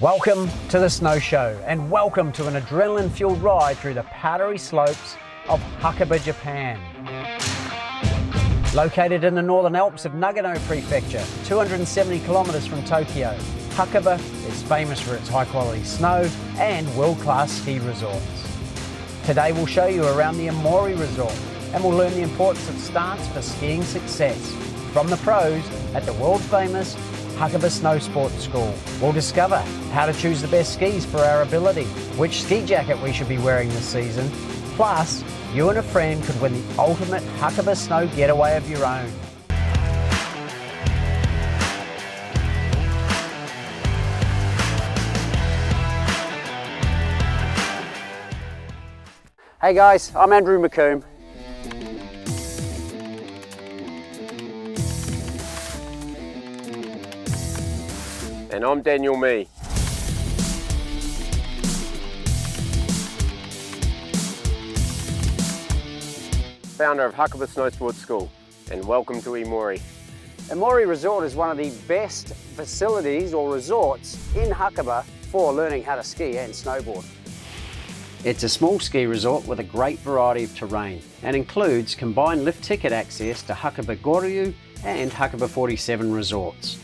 Welcome to the Snow Show and welcome to an adrenaline-fueled ride through the powdery slopes of Hakuba, Japan. Located in the northern Alps of Nagano Prefecture, 270 kilometers from Tokyo, Hakuba is famous for its high-quality snow and world-class ski resorts. Today we'll show you around the Iimori Resort and we'll learn the importance of starts for skiing success from the pros at the world-famous Hakuba Snow Sports School. We'll discover how to choose the best skis for our ability, which ski jacket we should be wearing this season, plus you and a friend could win the ultimate Hakuba snow getaway of your own. Hey guys, I'm Andrew McComb. And I'm Daniel Mee. Founder of Hakuba Snow Sports School, and welcome to Iimori. Iimori Resort is one of the best facilities or resorts in Hakuba for learning how to ski and snowboard. It's a small ski resort with a great variety of terrain and includes combined lift ticket access to Hakuba Goryu and Hakuba 47 resorts,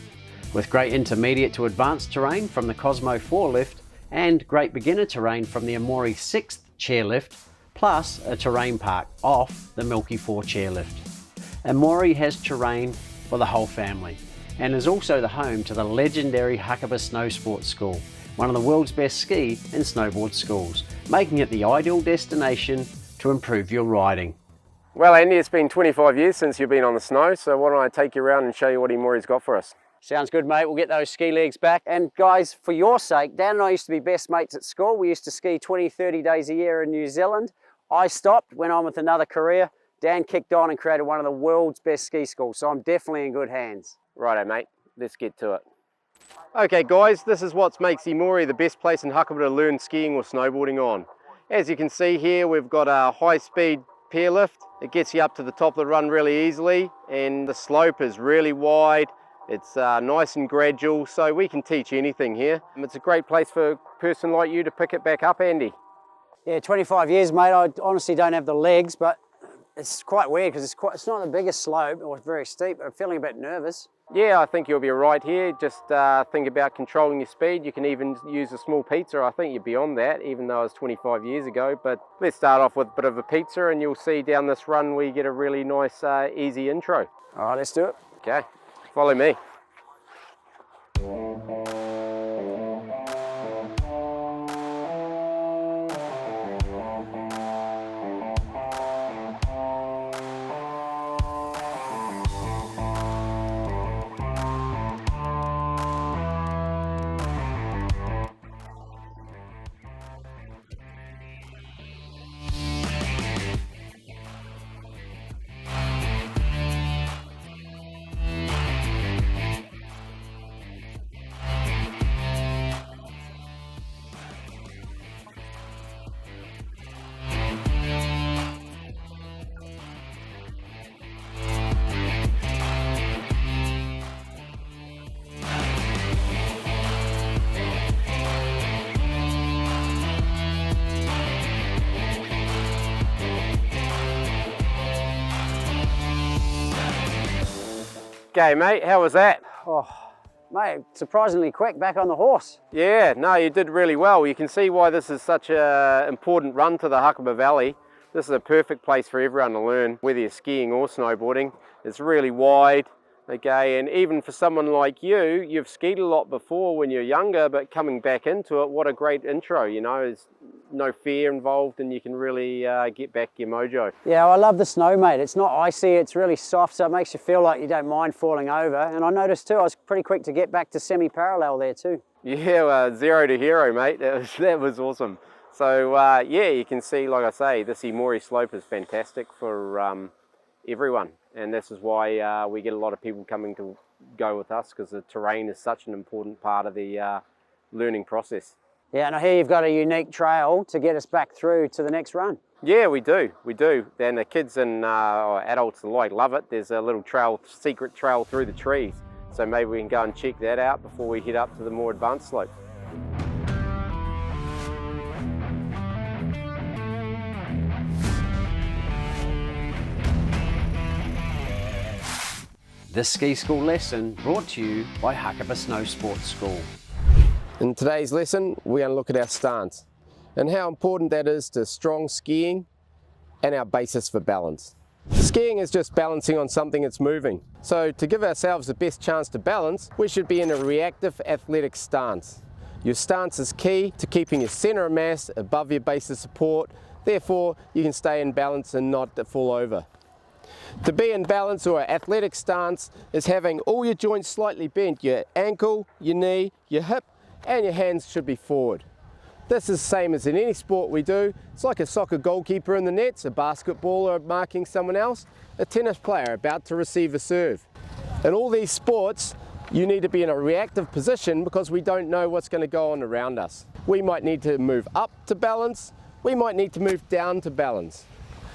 with great intermediate to advanced terrain from the Cosmo Four lift and great beginner terrain from the Iimori 6th chairlift, plus a terrain park off the Milky Four chairlift. Iimori has terrain for the whole family and is also the home to the legendary Hakuba Snow Sports School, one of the world's best ski and snowboard schools, making it the ideal destination to improve your riding. Well Andy, it's been 25 years since you've been on the snow, so why don't I take you around and show you what Iimori's got for us. Sounds good, mate. We'll get those ski legs back. And guys, for your sake, Dan and I used to be best mates at school. We used to ski 20, 30 days a year in New Zealand. I stopped, went on with another career. Dan kicked on and created one of the world's best ski schools. So I'm definitely in good hands. Righto, mate. Let's get to it. Okay, guys, this is what makes Iimori the best place in Hakuba to learn skiing or snowboarding on. As you can see here, we've got a high-speed pier lift. It gets you up to the top of the run really easily, and the slope is really wide. It's nice and gradual, so we can teach anything here. It's a great place for a person like you to pick it back up, Andy. Yeah, 25 years, mate. I honestly don't have the legs, but it's quite weird because it's not the biggest slope or very steep, but I'm feeling a bit nervous. Yeah, I think you'll be right here. Just think about controlling your speed. You can even use a small pizza. I think you're beyond that, even though it was 25 years ago. But let's start off with a bit of a pizza, and you'll see down this run we get a really nice, easy intro. All right, let's do it. Okay. Follow me. Okay, mate, how was that? Oh, mate, surprisingly quick, back on the horse. Yeah, no, you did really well. You can see why this is such an important run to the Hakuba Valley. This is a perfect place for everyone to learn, whether you're skiing or snowboarding. It's really wide, okay, and even for someone like you, you've skied a lot before when you're younger, but coming back into it, what a great intro, you know, there's no fear involved and you can really get back your mojo. Yeah, I love the snow, mate. It's not icy, it's really soft, so it makes you feel like you don't mind falling over. And I noticed too, I was pretty quick to get back to semi-parallel there too. Yeah, 0 to hero, mate. That was awesome. So yeah, you can see, like I say, this Iimori Slope is fantastic for everyone. And this is why we get a lot of people coming to go with us, because the terrain is such an important part of the learning process. Yeah, and I hear you've got a unique trail to get us back through to the next run. Yeah, we do. And the kids and adults alike love it. There's a little trail, secret trail through the trees. So maybe we can go and check that out before we head up to the more advanced slope. This ski school lesson brought to you by Hakuba Snow Sports School. In today's lesson, we're going to look at our stance and how important that is to strong skiing and our basis for balance. Skiing is just balancing on something that's moving. So to give ourselves the best chance to balance, we should be in a reactive athletic stance. Your stance is key to keeping your center of mass above your base of support. Therefore, you can stay in balance and not fall over. To be in balance or athletic stance is having all your joints slightly bent. Your ankle, your knee, your hip, and your hands should be forward. This is the same as in any sport we do. It's like a soccer goalkeeper in the nets, a basketballer marking someone else, a tennis player about to receive a serve. In all these sports, you need to be in a reactive position because we don't know what's going to go on around us. We might need to move up to balance, we might need to move down to balance.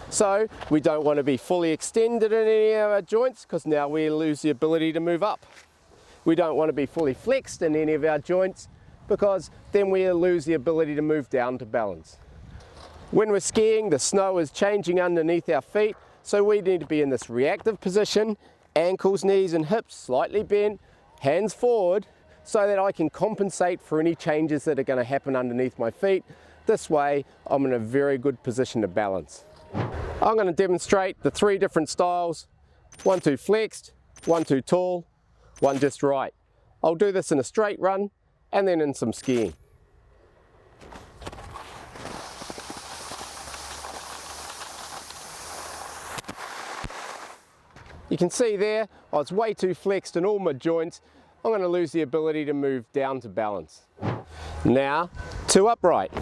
So we don't want to be fully extended in any of our joints because now we lose the ability to move up. We don't want to be fully flexed in any of our joints because then we lose the ability to move down to balance. When we're skiing, the snow is changing underneath our feet, so we need to be in this reactive position, ankles, knees and hips slightly bent, hands forward, so that I can compensate for any changes that are going to happen underneath my feet. This way, I'm in a very good position to balance. I'm going to demonstrate the 3 different styles, 1 too flexed, 1 too tall, 1 just right. I'll do this in a straight run and then in some skiing. You can see there, I was way too flexed in all my joints. I'm going to lose the ability to move down to balance. Now, 2 upright.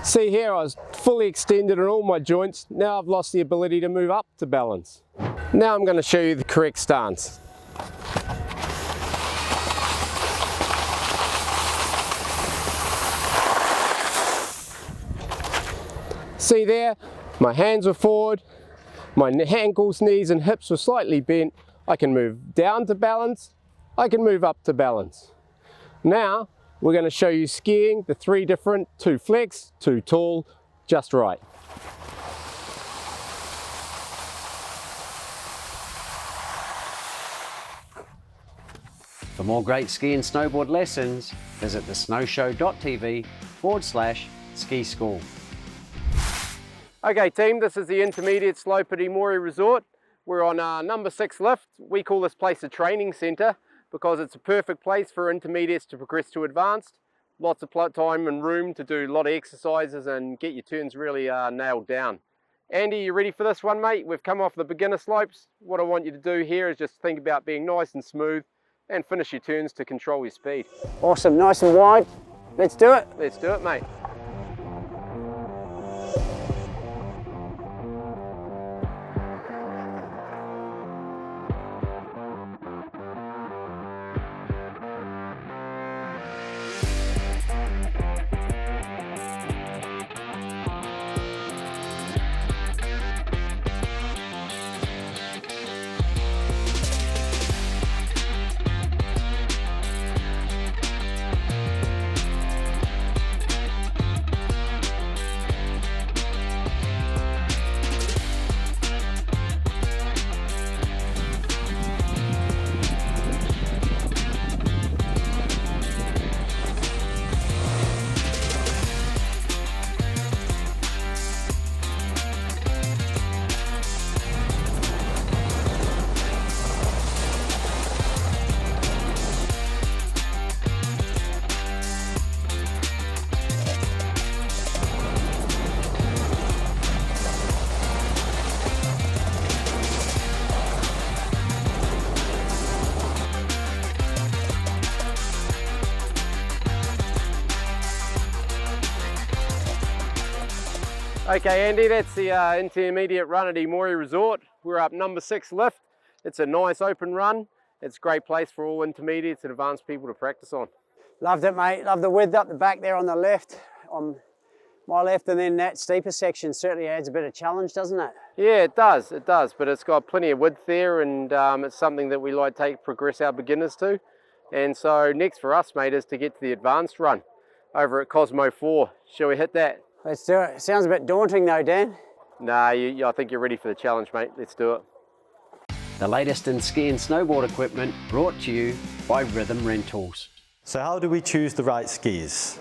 See here, I was fully extended in all my joints. Now I've lost the ability to move up to balance. Now I'm going to show you the correct stance. See there, my hands were forward, my ankles, knees and hips were slightly bent. I can move down to balance, I can move up to balance. Now, we're going to show you skiing, the 3 different, 2 flex, 2 tall, just right. For more great ski and snowboard lessons, visit thesnowshow.tv/ski school. Okay team, this is the intermediate slope at Iimori Resort. We're on number 6 lift. We call this place a training centre because it's a perfect place for intermediates to progress to advanced. Lots of time and room to do a lot of exercises and get your turns really nailed down. Andy, you ready for this one, mate? We've come off the beginner slopes. What I want you to do here is just think about being nice and smooth and finish your turns to control your speed. Awesome, nice and wide. Let's do it. Let's do it, mate. Okay Andy, that's the intermediate run at Iimori Resort. We're up number 6 lift. It's a nice open run. It's a great place for all intermediates and advanced people to practice on. Loved it, mate. Loved the width up the back there on the left, on my left, and then that steeper section certainly adds a bit of challenge, doesn't it? Yeah, it does, but it's got plenty of width there, and it's something that we like to progress our beginners to. And so next for us, mate, is to get to the advanced run over at Cosmo Four. Shall we hit that? Let's do it. Sounds a bit daunting though, Dan. Nah, I think you're ready for the challenge, mate. Let's do it. The latest in ski and snowboard equipment brought to you by Rhythm Rentals. So how do we choose the right skis?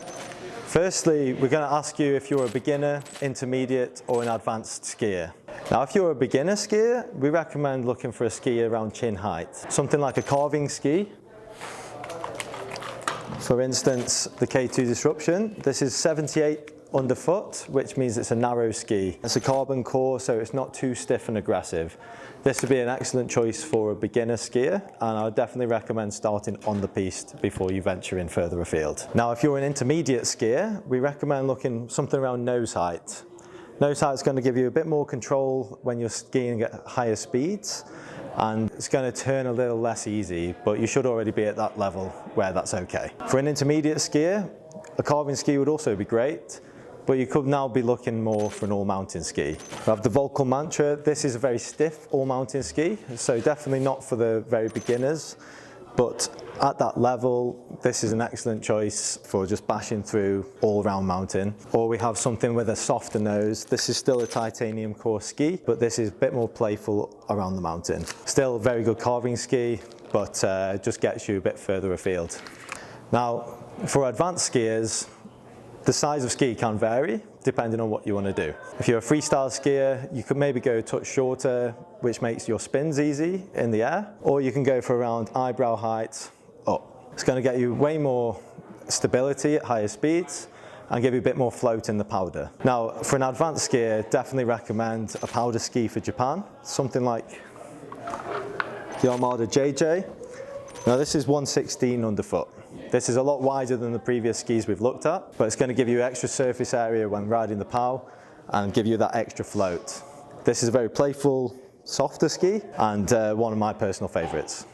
Firstly, we're going to ask you if you're a beginner, intermediate or an advanced skier. Now if you're a beginner skier, we recommend looking for a ski around chin height. Something like a carving ski. For instance, the K2 Disruption. This is 78 underfoot, which means it's a narrow ski. It's a carbon core, so it's not too stiff and aggressive. This would be an excellent choice for a beginner skier, and I would definitely recommend starting on the piste before you venture in further afield. Now, if you're an intermediate skier, we recommend looking something around nose height. Nose height is going to give you a bit more control when you're skiing at higher speeds, and it's going to turn a little less easy, but you should already be at that level where that's okay. For an intermediate skier, a carving ski would also be great, but you could now be looking more for an all-mountain ski. We have the Volcal Mantra. This is a very stiff all-mountain ski, so definitely not for the very beginners, but at that level, this is an excellent choice for just bashing through all-round mountain. Or we have something with a softer nose. This is still a titanium core ski, but this is a bit more playful around the mountain. Still a very good carving ski, but just gets you a bit further afield. Now, for advanced skiers, the size of ski can vary depending on what you want to do. If you're a freestyle skier, you could maybe go a touch shorter, which makes your spins easy in the air, or you can go for around eyebrow height up. It's going to get you way more stability at higher speeds and give you a bit more float in the powder. Now, for an advanced skier, definitely recommend a powder ski for Japan, something like the Armada JJ. Now this is 116 underfoot. This is a lot wider than the previous skis we've looked at, but it's going to give you extra surface area when riding the POW and give you that extra float. This is a very playful, softer ski and one of my personal favourites.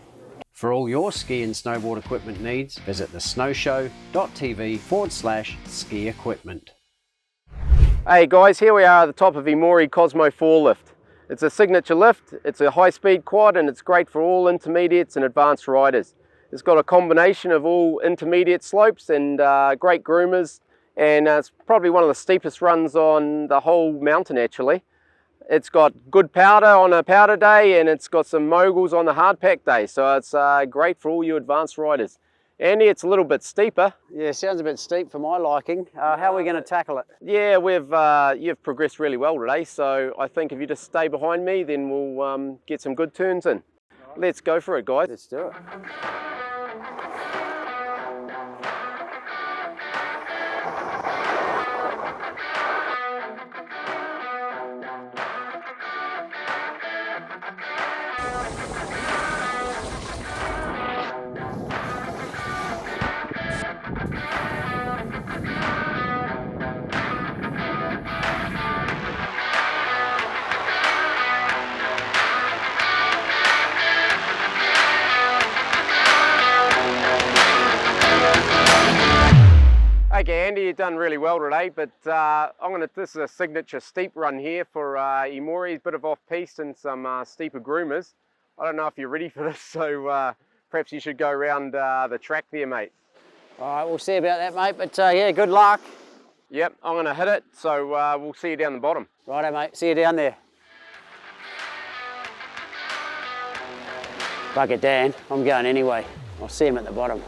For all your ski and snowboard equipment needs, visit thesnowshow.tv/ski equipment. Hey guys, here we are at the top of Iimori Cosmo Four lift. It's a signature lift, it's a high-speed quad, and it's great for all intermediates and advanced riders. It's got a combination of all intermediate slopes and great groomers, and it's probably one of the steepest runs on the whole mountain actually. It's got good powder on a powder day, and it's got some moguls on the hard pack day, so it's great for all you advanced riders. Andy, it's a little bit steeper. Yeah, sounds a bit steep for my liking. How are we going to tackle it? Yeah, you've progressed really well today, so I think if you just stay behind me, then we'll get some good turns in. Let's go for it, guys. Let's do it. Okay, Andy, you've done really well today, but this is a signature steep run here for Iimori, a bit of off-piste and some steeper groomers. I don't know if you're ready for this, so perhaps you should go around the track there, mate. All right, we'll see about that, mate, but yeah, good luck. Yep, I'm going to hit it, so we'll see you down the bottom. Righto, mate, see you down there. Bucket Dan, I'm going anyway. I'll see him at the bottom.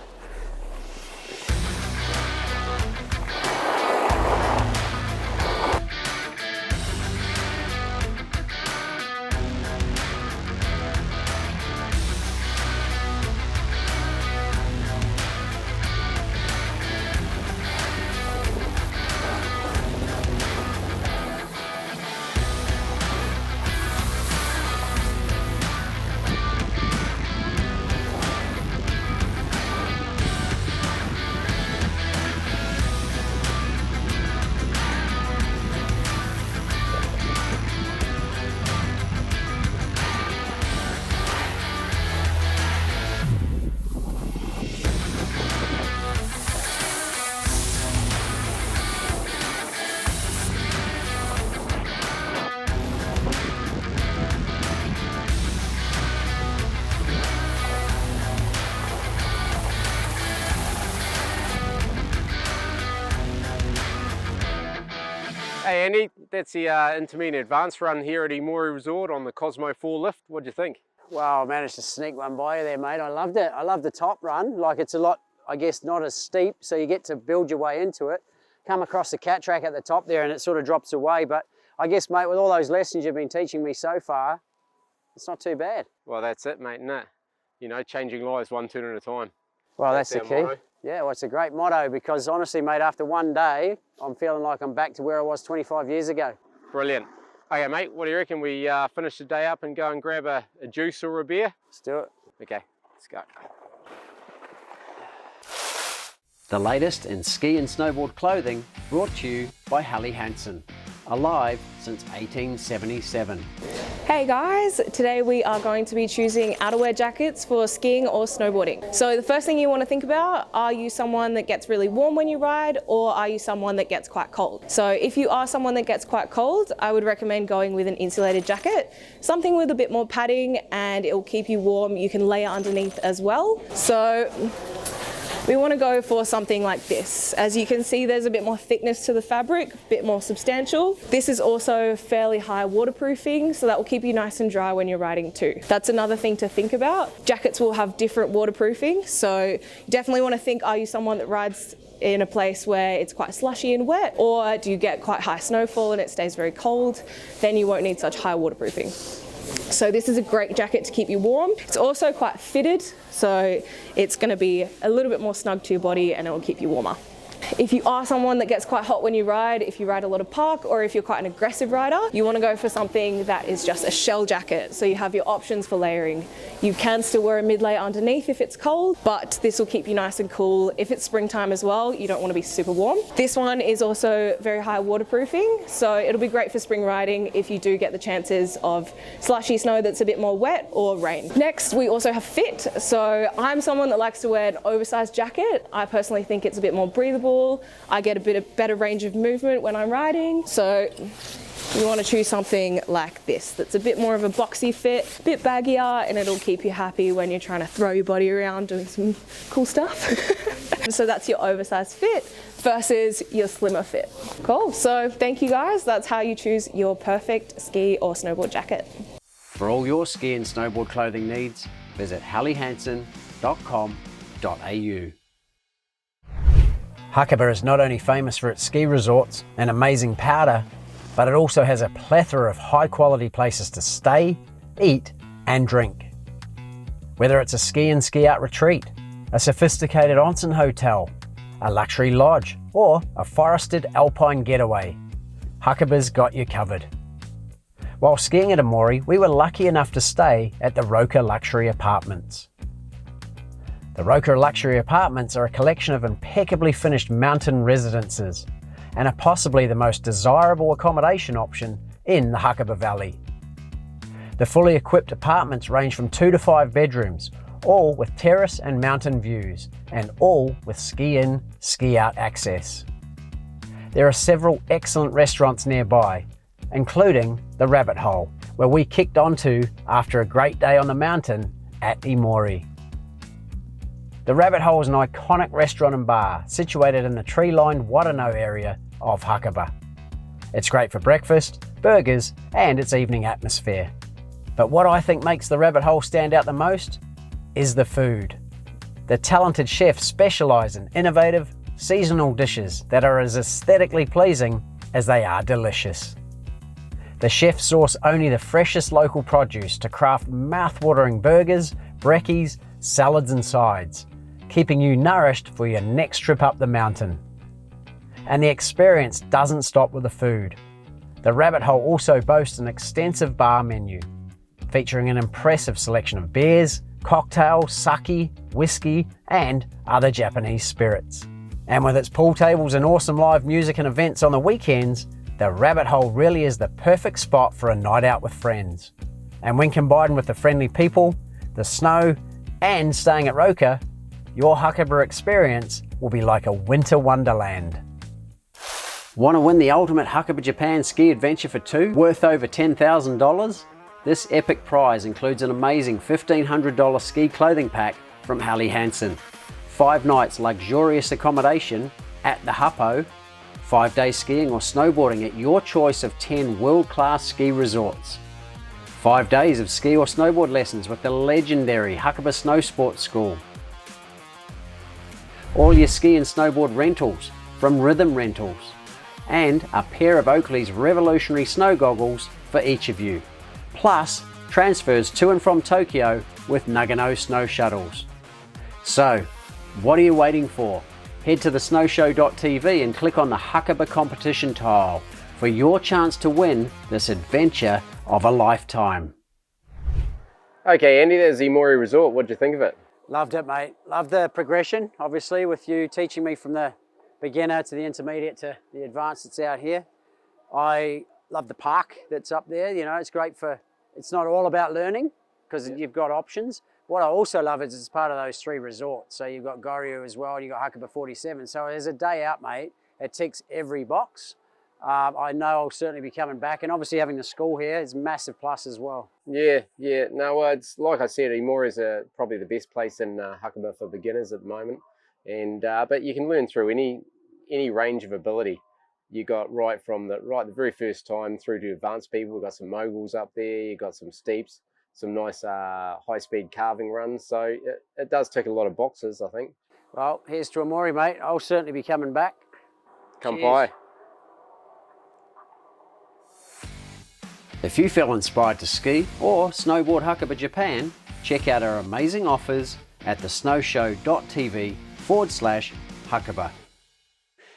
Hey Andy, that's the intermediate advanced run here at Iimori Resort on the Cosmo Four lift. What do you think? Well, I managed to sneak one by you there, mate. I loved it. I love the top run. Like, it's a lot, I guess, not as steep, so you get to build your way into it. Come across the cat track at the top there and it sort of drops away. But I guess, mate, with all those lessons you've been teaching me so far, it's not too bad. Well, that's it, mate, isn't it? You know, changing lives one turn at a time. Well, that's the key. Motto. Yeah, well, it's a great motto because honestly, mate, after one day, I'm feeling like I'm back to where I was 25 years ago. Brilliant. Okay, mate, what do you reckon? We finish the day up and go and grab a juice or a beer? Let's do it. Okay, let's go. The latest in ski and snowboard clothing brought to you by Helly Hansen, alive since 1877. Hey guys, today we are going to be choosing outerwear jackets for skiing or snowboarding. So the first thing you want to think about, are you someone that gets really warm when you ride, or are you someone that gets quite cold? So if you are someone that gets quite cold, I would recommend going with an insulated jacket, something with a bit more padding, and it will keep you warm. You can layer underneath as well. So we want to go for something like this. As you can see, there's a bit more thickness to the fabric, a bit more substantial. This is also fairly high waterproofing, so that will keep you nice and dry when you're riding too. That's another thing to think about. Jackets will have different waterproofing, so you definitely want to think, are you someone that rides in a place where it's quite slushy and wet, or do you get quite high snowfall and it stays very cold? Then you won't need such high waterproofing. So this is a great jacket to keep you warm. It's also quite fitted, so it's going to be a little bit more snug to your body and it will keep you warmer. If you are someone that gets quite hot when you ride, if you ride a lot of park, or if you're quite an aggressive rider, you want to go for something that is just a shell jacket, so you have your options for layering. You can still wear a mid-layer underneath if it's cold, but this will keep you nice and cool. If it's springtime as well, you don't want to be super warm. This one is also very high waterproofing, so it'll be great for spring riding if you do get the chances of slushy snow that's a bit more wet or rain. Next, we also have fit. So I'm someone that likes to wear an oversized jacket. I personally think it's a bit more breathable. I get a bit of better range of movement when I'm riding. So you want to choose something like this that's a bit more of a boxy fit, a bit baggier, and it'll keep you happy when you're trying to throw your body around doing some cool stuff. So that's your oversized fit versus your slimmer fit. Cool, so thank you guys. That's how you choose your perfect ski or snowboard jacket. For all your ski and snowboard clothing needs, visit hellyhansen.com.au. Hakuba is not only famous for its ski resorts and amazing powder, but it also has a plethora of high quality places to stay, eat and drink. Whether it's a ski and ski out retreat, a sophisticated onsen hotel, a luxury lodge or a forested alpine getaway, Hakuba's got you covered. While skiing at Iimori, we were lucky enough to stay at the Roka Luxury Apartments. The Roka Luxury Apartments are a collection of impeccably finished mountain residences and are possibly the most desirable accommodation option in the Hakuba Valley. The fully equipped apartments range from 2 to 5 bedrooms, all with terrace and mountain views, and all with ski-in, ski-out access. There are several excellent restaurants nearby, including the Rabbit Hole, where we kicked onto after a great day on the mountain at Iimori. The Rabbit Hole is an iconic restaurant and bar situated in the tree-lined Warano area of Hakuba. It's great for breakfast, burgers and its evening atmosphere. But what I think makes the Rabbit Hole stand out the most is the food. The talented chefs specialise in innovative, seasonal dishes that are as aesthetically pleasing as they are delicious. The chefs source only the freshest local produce to craft mouth-watering burgers, brekkies, salads and sides, keeping you nourished for your next trip up the mountain. And the experience doesn't stop with the food. The Rabbit Hole also boasts an extensive bar menu, featuring an impressive selection of beers, cocktails, sake, whiskey, and other Japanese spirits. And with its pool tables and awesome live music and events on the weekends, the Rabbit Hole really is the perfect spot for a night out with friends. And when combined with the friendly people, the snow, and staying at Roka, your Hakuba experience will be like a winter wonderland. Want to win the ultimate Hakuba Japan ski adventure for two, worth over $10,000? This epic prize includes an amazing $1,500 ski clothing pack from Helly Hansen, 5 nights luxurious accommodation at the Happo, 5-day skiing or snowboarding at your choice of 10 world-class ski resorts. 5 days of ski or snowboard lessons with the legendary Hakuba Snow Sports School. All your ski and snowboard rentals from Rhythm Rentals. And a pair of Oakley's revolutionary snow goggles for each of you. Plus, transfers to and from Tokyo with Nagano snow shuttles. So, what are you waiting for? Head to thesnowshow.tv and click on the Hakuba competition tile for your chance to win this adventure of a lifetime. Okay, Andy, there's Iimori Resort. What did you think of it? Loved it, mate. Loved the progression, obviously, with you teaching me from the beginner to the intermediate to the advanced that's out here. I love the park that's up there. You know, it's great for, it's not all about learning because you've got options. What I also love is it's part of those 3 resorts. So you've got Goryu as well, and you've got Hakuba 47. So as a day out, mate, it ticks every box. I know I'll certainly be coming back, and obviously having the school here is a massive plus as well. Yeah. No, it's like I said, Iimori is probably the best place in Hakuba for beginners at the moment. And but you can learn through any range of ability. You got right from the very first time through to advanced people. We've got some moguls up there. You got some steeps, some nice high-speed carving runs. So it does tick a lot of boxes, I think. Well, here's to Iimori, mate. I'll certainly be coming back. Come Cheers. by. If you feel inspired to ski or snowboard Hakuba Japan, check out our amazing offers at thesnowshow.tv/Hakuba.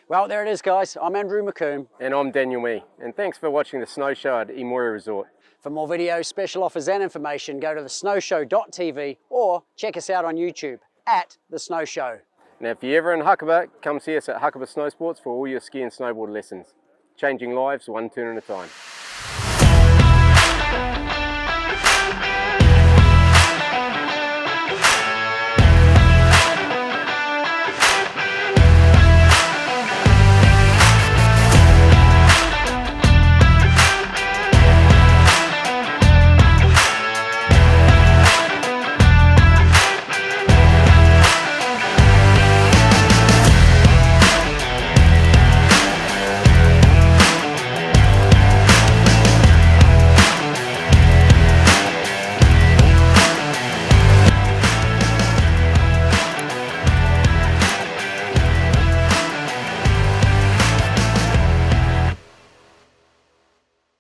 Well, there it is, guys. I'm Andrew McComb. And I'm Daniel Mee. And thanks for watching the Snow Show at Iimori Resort. For more videos, special offers and information, go to thesnowshow.tv or check us out on YouTube at The Snow Show. Now, if you're ever in Hakuba, come see us at Hakuba Snow Sports for all your ski and snowboard lessons. Changing lives one turn at a time.